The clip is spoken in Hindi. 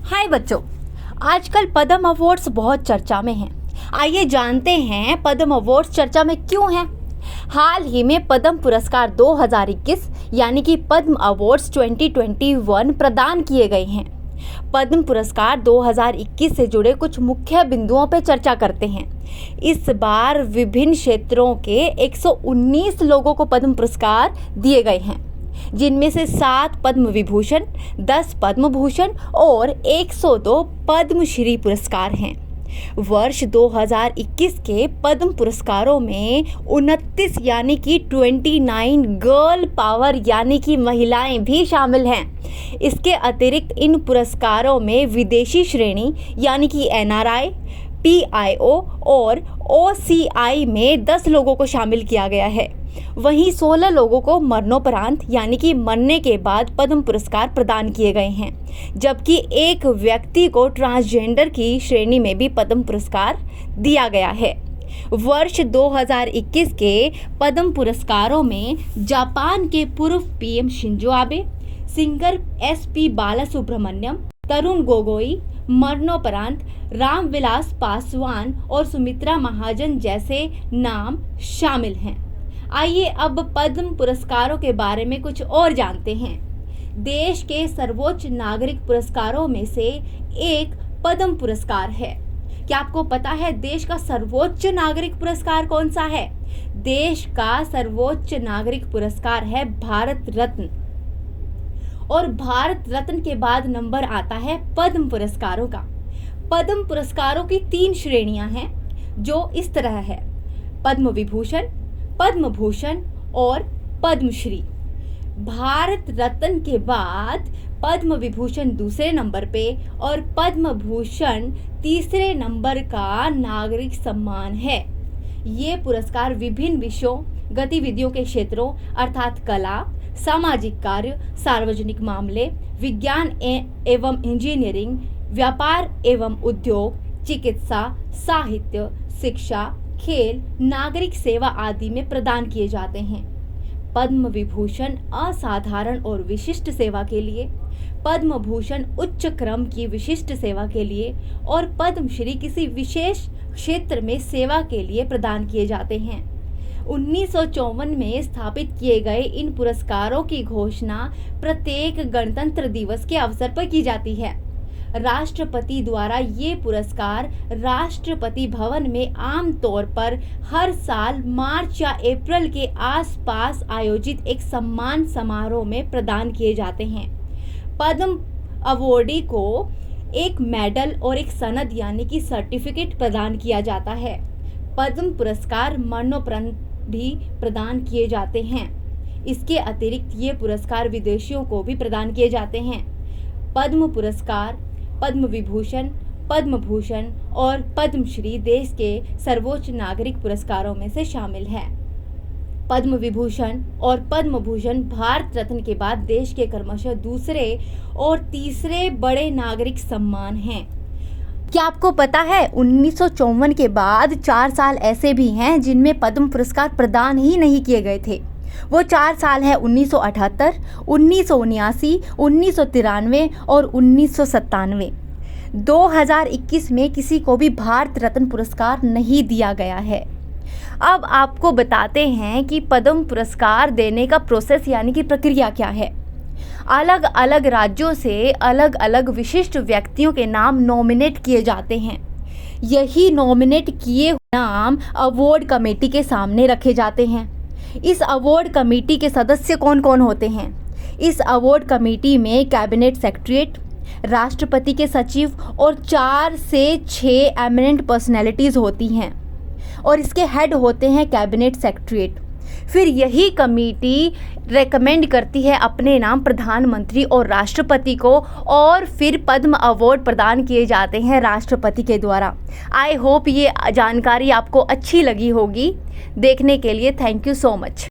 हाय बच्चों, आजकल पद्म अवार्ड्स बहुत चर्चा में हैं। आइए जानते हैं पद्म अवार्ड्स चर्चा में क्यों हैं। हाल ही में पद्म पुरस्कार 2021 यानी कि पद्म अवार्ड्स 2021 प्रदान किए गए हैं। पद्म पुरस्कार 2021 से जुड़े कुछ मुख्य बिंदुओं पर चर्चा करते हैं। इस बार विभिन्न क्षेत्रों के 119 लोगों को पद्म पुरस्कार दिए गए हैं, जिनमें से 7 पद्म विभूषण, 10 पद्म भूषण और 102 पद्मश्री पुरस्कार हैं। वर्ष 2021 के पद्म पुरस्कारों में 29 यानी कि 29 गर्ल पावर यानी कि महिलाएं भी शामिल हैं। इसके अतिरिक्त इन पुरस्कारों में विदेशी श्रेणी यानी कि NRI, PIO और OCI में 10 लोगों को शामिल किया गया है। वहीं 16 लोगों को मरणोपरांत यानी कि मरने के बाद पद्म पुरस्कार प्रदान किए गए हैं, जबकि एक व्यक्ति को ट्रांसजेंडर की श्रेणी में भी पद्म पुरस्कार दिया गया है। वर्ष 2021 के पद्म पुरस्कारों में जापान के पूर्व PM Shinzo Abe, singer SP Balasubrahmanyam, Tarun Gogoi, मरणोपरांत रामविलास पासवान और सुमित्रा महाजन जैसे नाम शामिल हैं। आइए अब पद्म पुरस्कारों के बारे में कुछ और जानते हैं। देश के सर्वोच्च नागरिक पुरस्कारों में से एक पद्म पुरस्कार है। क्या आपको पता है देश का सर्वोच्च नागरिक पुरस्कार कौन सा है? देश का सर्वोच्च नागरिक पुरस्कार है भारत रत्न, और भारत रत्न के बाद नंबर आता है पद्म पुरस्कारों का। पद्म पुरस्कारों की 3 श्रेणियां हैं जो इस तरह है: पद्म विभूषण, पद्म भूषण और पद्मश्री। भारत रत्न के बाद पद्म विभूषण दूसरे नंबर पे और पद्म भूषण तीसरे नंबर का नागरिक सम्मान है। ये पुरस्कार विभिन्न विषयों, गतिविधियों के क्षेत्रों अर्थात कला, सामाजिक कार्य, सार्वजनिक मामले, विज्ञान एवं इंजीनियरिंग, व्यापार एवं उद्योग, चिकित्सा, साहित्य, शिक्षा, खेल, नागरिक सेवा आदि में प्रदान किए जाते हैं। पद्म विभूषण असाधारण और विशिष्ट सेवा के लिए, पद्म भूषण उच्च क्रम की विशिष्ट सेवा के लिए और पद्मश्री किसी विशेष क्षेत्र में सेवा के लिए प्रदान किए जाते हैं। 1954 में स्थापित किए गए इन पुरस्कारों की घोषणा प्रत्येक गणतंत्र दिवस के अवसर पर की जाती है। राष्ट्रपति द्वारा ये पुरस्कार राष्ट्रपति भवन में आमतौर पर हर साल मार्च या अप्रैल के आसपास आयोजित एक सम्मान समारोह में प्रदान किए जाते हैं। पद्म अवॉर्डी को एक मेडल और एक सनद यानी कि सर्टिफिकेट प्रदान किया जाता है। पद्म पुरस्कार मरणोपरांत भी प्रदान किए जाते हैं। इसके अतिरिक्त ये पुरस्कार विदेशियों को भी प्रदान किए जाते हैं। पद्म पुरस्कार, पद्म विभूषण, पद्म भूषण और पद्मश्री देश के सर्वोच्च नागरिक पुरस्कारों में से शामिल है। पद्म विभूषण और पद्म भूषण भारत रत्न के बाद देश के क्रमशः दूसरे और तीसरे बड़े नागरिक सम्मान हैं। क्या आपको पता है 1954 के बाद 4 साल ऐसे भी हैं जिनमें पद्म पुरस्कार प्रदान ही नहीं किए गए थे। वो 4 साल है 1978, 1979, 1993 और 1997। 2021 में किसी को भी भारत रत्न पुरस्कार नहीं दिया गया है। अब आपको बताते हैं कि पद्म पुरस्कार देने का प्रोसेस यानी कि प्रक्रिया क्या है। अलग अलग राज्यों से अलग अलग विशिष्ट व्यक्तियों के नाम नॉमिनेट किए जाते हैं। यही नॉमिनेट किए नाम अवार्ड कमेटी के सामने रखे जाते हैं। इस अवार्ड कमेटी के सदस्य कौन कौन होते हैं? इस अवार्ड कमेटी में कैबिनेट सेक्रेटरीट, राष्ट्रपति के सचिव और 4 से 6 एमिनेंट पर्सनैलिटीज़ होती हैं, और इसके हेड होते हैं कैबिनेट सेक्रेटरीट। फिर यही कमेटी रेकमेंड करती है अपने नाम प्रधानमंत्री और राष्ट्रपति को, और फिर पद्म अवार्ड प्रदान किए जाते हैं राष्ट्रपति के द्वारा। आई होप ये जानकारी आपको अच्छी लगी होगी। देखने के लिए थैंक यू सो मच।